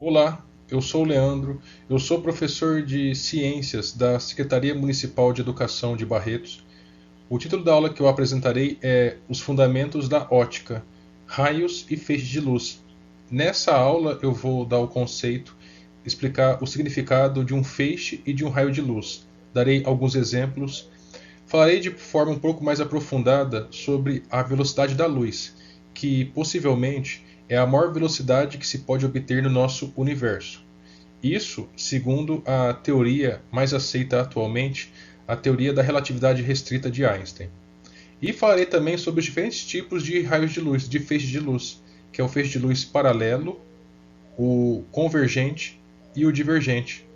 Olá, eu sou o Leandro, eu sou professor de Ciências da Secretaria Municipal de Educação de Barretos. O título da aula que eu apresentarei é Os Fundamentos da Ótica, Raios e Feixes de Luz. Nessa aula eu vou dar o conceito, explicar o significado de um feixe e de um raio de luz. Darei alguns exemplos. Falarei de forma um pouco mais aprofundada sobre a velocidade da luz, que possivelmente é a maior velocidade que se pode obter no nosso universo. Isso, segundo a teoria mais aceita atualmente, a teoria da relatividade restrita de Einstein. E falarei também sobre os diferentes tipos de raios de luz, de feixes de luz, que é o feixe de luz paralelo, o convergente e o divergente.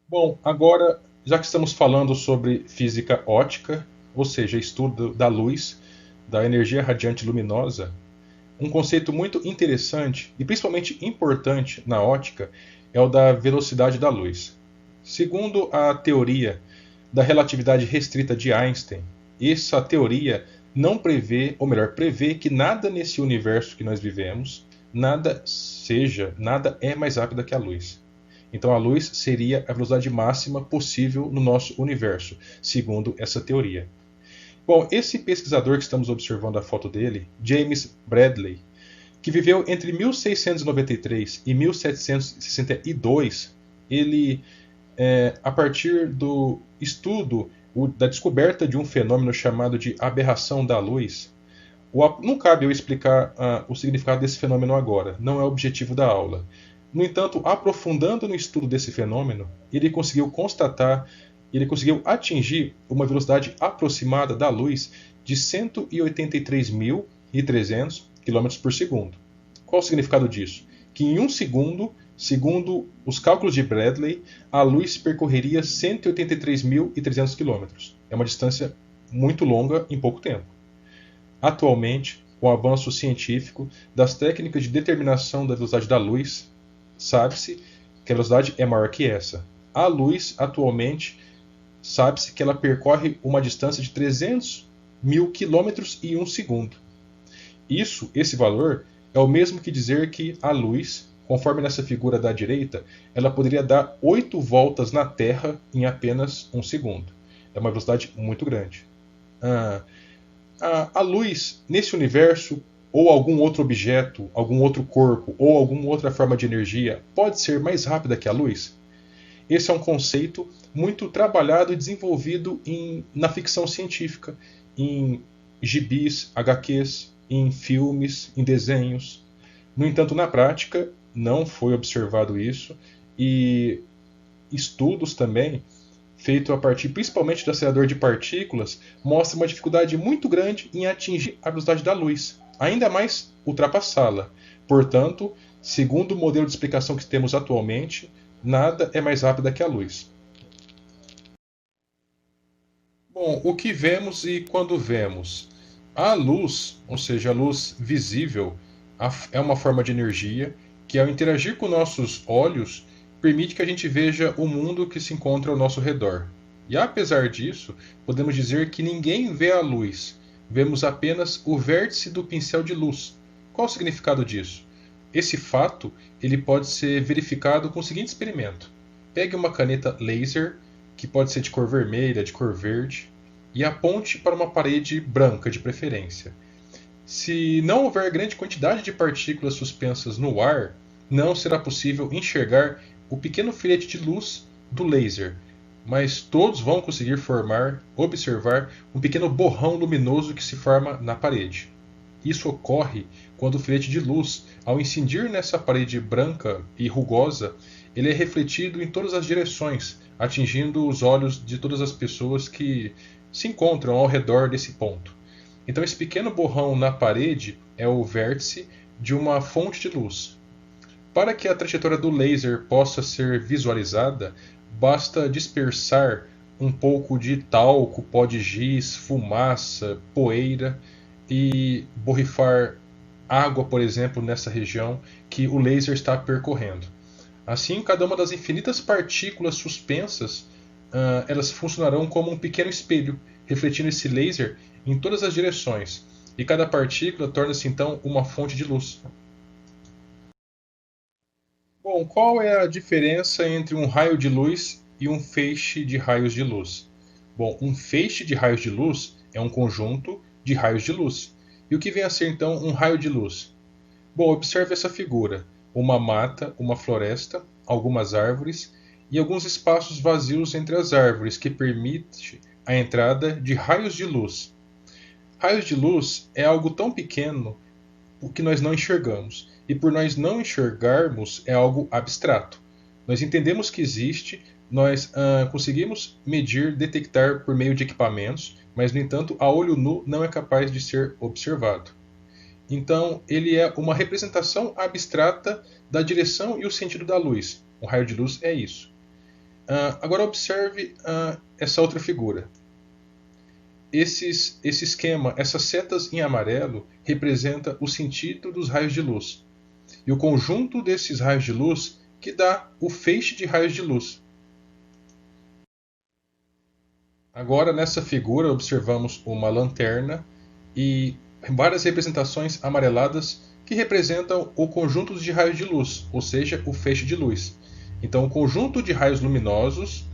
Bom, agora, já que estamos falando sobre física ótica, ou seja, estudo da luz, da energia radiante luminosa, um conceito muito interessante e principalmente importante na ótica é o da velocidade da luz. Segundo a teoria da relatividade restrita de Einstein, essa teoria não prevê, ou melhor, prevê que nada nesse universo que nós vivemos, nada é mais rápido que a luz. Então a luz seria a velocidade máxima possível no nosso universo, segundo essa teoria. Bom, esse pesquisador que estamos observando a foto dele, James Bradley, que viveu entre 1693 e 1762, ele, a partir do estudo, da descoberta de um fenômeno chamado de aberração da luz, não cabe eu explicar o significado desse fenômeno agora, não é o objetivo da aula. No entanto, aprofundando no estudo desse fenômeno, ele conseguiu constatar, ele conseguiu atingir uma velocidade aproximada da luz de 183.300 km por segundo. Qual o significado disso? Que em um segundo, segundo os cálculos de Bradley, a luz percorreria 183.300 km. É uma distância muito longa em pouco tempo. Atualmente, com o avanço científico das técnicas de determinação da velocidade da luz, sabe-se que a velocidade é maior que essa. A luz, atualmente, sabe-se que ela percorre uma distância de 300.000 quilômetros em um segundo. Esse valor, é o mesmo que dizer que a luz, conforme nessa figura da direita, ela poderia dar 8 voltas na Terra em apenas um segundo. É uma velocidade muito grande. A luz, nesse universo, ou algum outro objeto, algum outro corpo, ou alguma outra forma de energia, pode ser mais rápida que a luz? Esse é um conceito muito trabalhado e desenvolvido na ficção científica, em gibis, HQs, em filmes, em desenhos. No entanto, na prática, não foi observado isso, e estudos também, feito a partir principalmente do acelerador de partículas, mostram uma dificuldade muito grande em atingir a velocidade da luz, ainda mais ultrapassá-la. Portanto, segundo o modelo de explicação que temos atualmente, nada é mais rápido que a luz. Bom, o que vemos e quando vemos? A luz, ou seja, a luz visível, é uma forma de energia que, ao interagir com nossos olhos, permite que a gente veja o mundo que se encontra ao nosso redor. E apesar disso, podemos dizer que ninguém vê a luz, vemos apenas o vértice do pincel de luz. Qual o significado disso? Esse fato ele pode ser verificado com o seguinte experimento. Pegue uma caneta laser, que pode ser de cor vermelha, de cor verde, e aponte para uma parede branca, de preferência. Se não houver grande quantidade de partículas suspensas no ar, não será possível enxergar o pequeno filete de luz do laser, mas todos vão conseguir observar um pequeno borrão luminoso que se forma na parede. Isso ocorre quando o filete de luz, ao incidir nessa parede branca e rugosa, ele é refletido em todas as direções, atingindo os olhos de todas as pessoas que se encontram ao redor desse ponto. Então, esse pequeno borrão na parede é o vértice de uma fonte de luz. Para que a trajetória do laser possa ser visualizada, basta dispersar um pouco de talco, pó de giz, fumaça, poeira e borrifar água, por exemplo, nessa região que o laser está percorrendo. Assim, cada uma das infinitas partículas suspensas, elas funcionarão como um pequeno espelho, refletindo esse laser em todas as direções, e cada partícula torna-se então uma fonte de luz. Bom, qual é a diferença entre um raio de luz e um feixe de raios de luz? Bom, um feixe de raios de luz é um conjunto de raios de luz. E o que vem a ser então um raio de luz? Bom, observe essa figura: uma mata, uma floresta, algumas árvores e alguns espaços vazios entre as árvores que permite a entrada de raios de luz. Raios de luz é algo tão pequeno que nós não enxergamos. E por nós não enxergarmos, é algo abstrato. Nós entendemos que existe, nós conseguimos medir, detectar por meio de equipamentos, mas, no entanto, a olho nu não é capaz de ser observado. Então, ele é uma representação abstrata da direção e o sentido da luz. Um raio de luz é isso. Agora, observe essa outra figura. Esse esquema, essas setas em amarelo, representa o sentido dos raios de luz. E o conjunto desses raios de luz que dá o feixe de raios de luz. Agora, nessa figura, observamos uma lanterna e várias representações amareladas que representam o conjunto de raios de luz, ou seja, o feixe de luz. Então, o conjunto de raios luminosos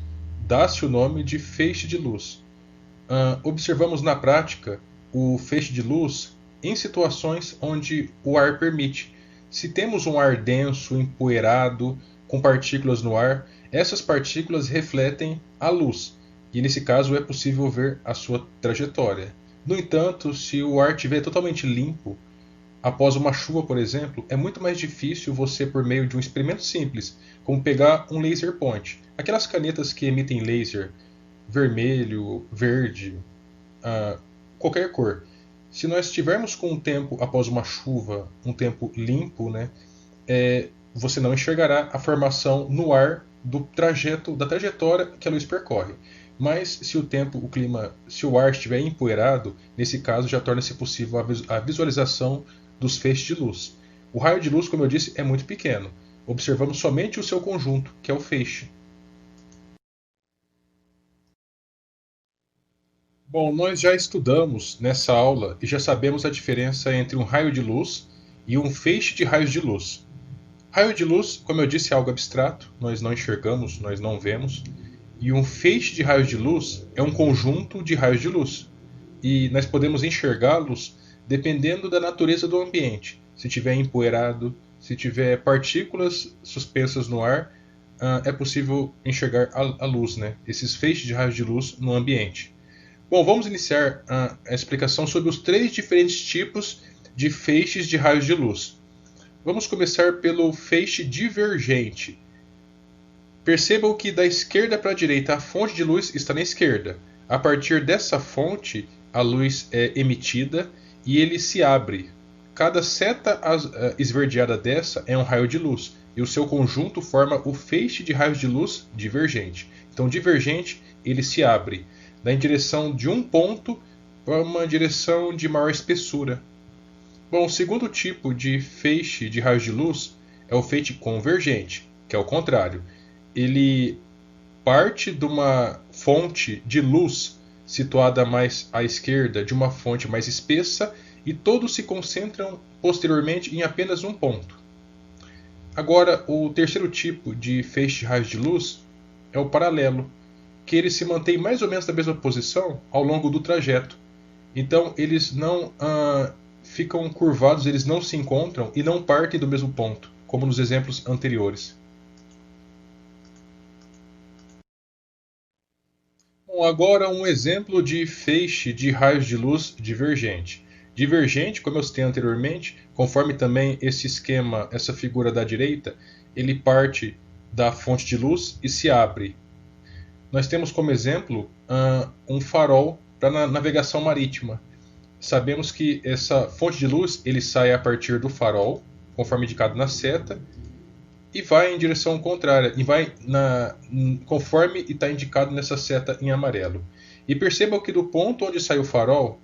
dá-se o nome de feixe de luz. Observamos na prática o feixe de luz em situações onde o ar permite. Se temos um ar denso, empoeirado, com partículas no ar, essas partículas refletem a luz, e nesse caso é possível ver a sua trajetória. No entanto, se o ar estiver totalmente limpo, após uma chuva, por exemplo, é muito mais difícil você, por meio de um experimento simples, como pegar um laser point, aquelas canetas que emitem laser vermelho, verde, qualquer cor. Se nós estivermos com um tempo após uma chuva, um tempo limpo, né, você não enxergará a formação no ar do trajeto, da trajetória que a luz percorre. Mas se o tempo, o clima, se o ar estiver empoeirado, nesse caso já torna-se possível a visualização dos feixes de luz. O raio de luz, como eu disse, é muito pequeno. Observamos somente o seu conjunto, que é o feixe. Bom, nós já estudamos nessa aula e já sabemos a diferença entre um raio de luz e um feixe de raios de luz. Raio de luz, como eu disse, é algo abstrato, nós não enxergamos, nós não vemos. E um feixe de raios de luz é um conjunto de raios de luz. E nós podemos enxergá-los dependendo da natureza do ambiente. Se tiver empoeirado, se tiver partículas suspensas no ar, é possível enxergar a luz, né? Esses feixes de raios de luz no ambiente. Bom, vamos iniciar a explicação sobre os três diferentes tipos de feixes de raios de luz. Vamos começar pelo feixe divergente. Percebam que da esquerda para a direita a fonte de luz está na esquerda. A partir dessa fonte, a luz é emitida e ele se abre. Cada seta esverdeada dessa é um raio de luz, e o seu conjunto forma o feixe de raios de luz divergente. Então, divergente, ele se abre em direção de um ponto para uma direção de maior espessura. Bom, o segundo tipo de feixe de raios de luz é o feixe convergente, que é o contrário. Ele parte de uma fonte de luz situada mais à esquerda, de uma fonte mais espessa, e todos se concentram posteriormente em apenas um ponto. Agora, o terceiro tipo de feixe de raios de luz é o paralelo, que ele se mantém mais ou menos na mesma posição ao longo do trajeto. Então, eles não ficam curvados, eles não se encontram e não partem do mesmo ponto, como nos exemplos anteriores. Bom, agora um exemplo de feixe de raios de luz divergente. Divergente, como eu citei anteriormente, conforme também esse esquema, essa figura da direita, ele parte da fonte de luz e se abre. Nós temos como exemplo um farol para navegação marítima. Sabemos que essa fonte de luz ele sai a partir do farol, conforme indicado na seta, e vai em direção contrária, e vai conforme está indicado nessa seta em amarelo. E percebam que do ponto onde sai o farol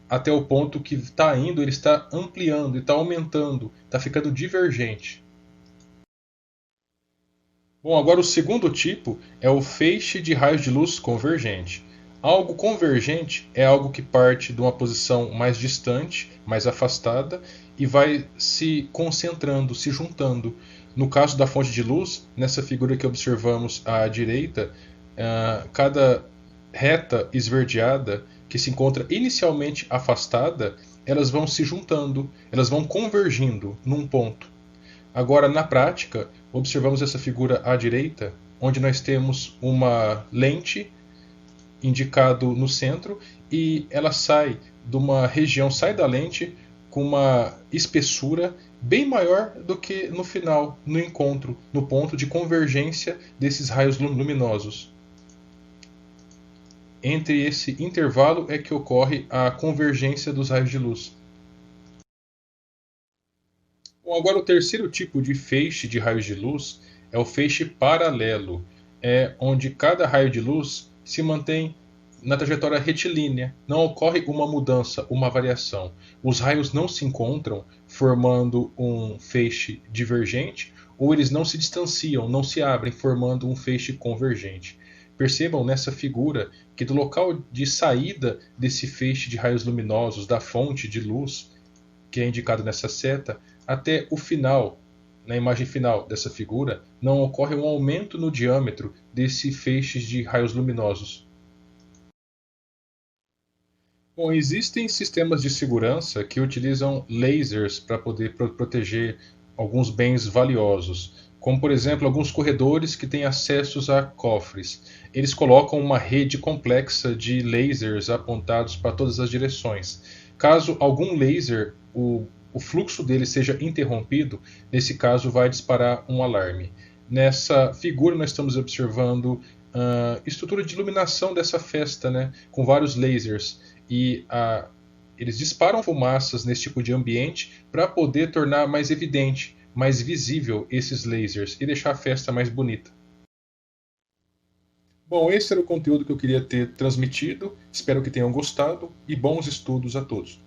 até o ponto que está indo, ele está ampliando, está aumentando, está ficando divergente. Bom, agora o segundo tipo é o feixe de raios de luz convergente. Algo convergente é algo que parte de uma posição mais distante, mais afastada, e vai se concentrando, se juntando. No caso da fonte de luz, nessa figura que observamos à direita, cada reta esverdeada que se encontra inicialmente afastada, elas vão se juntando, elas vão convergindo num ponto. Agora, na prática, observamos essa figura à direita, onde nós temos uma lente indicado no centro e ela sai de uma região, sai da lente com uma espessura bem maior do que no final, no encontro, no ponto de convergência desses raios luminosos. Entre esse intervalo é que ocorre a convergência dos raios de luz. Bom, agora o terceiro tipo de feixe de raios de luz é o feixe paralelo, onde cada raio de luz se mantém na trajetória retilínea, não ocorre uma mudança, uma variação. Os raios não se encontram formando um feixe divergente, ou eles não se distanciam, não se abrem, formando um feixe convergente. Percebam nessa figura que do local de saída desse feixe de raios luminosos, da fonte de luz, que é indicado nessa seta, até o final, na imagem final dessa figura, não ocorre um aumento no diâmetro desse feixe de raios luminosos. Bom, existem sistemas de segurança que utilizam lasers para poder proteger alguns bens valiosos, como por exemplo alguns corredores que têm acessos a cofres. Eles colocam uma rede complexa de lasers apontados para todas as direções. Caso algum laser, o fluxo dele seja interrompido, nesse caso vai disparar um alarme. Nessa figura nós estamos observando a estrutura de iluminação dessa festa, né, com vários lasers. E eles disparam fumaças nesse tipo de ambiente para poder tornar mais evidente, mais visível esses lasers e deixar a festa mais bonita. Bom, esse era o conteúdo que eu queria ter transmitido. Espero que tenham gostado e bons estudos a todos.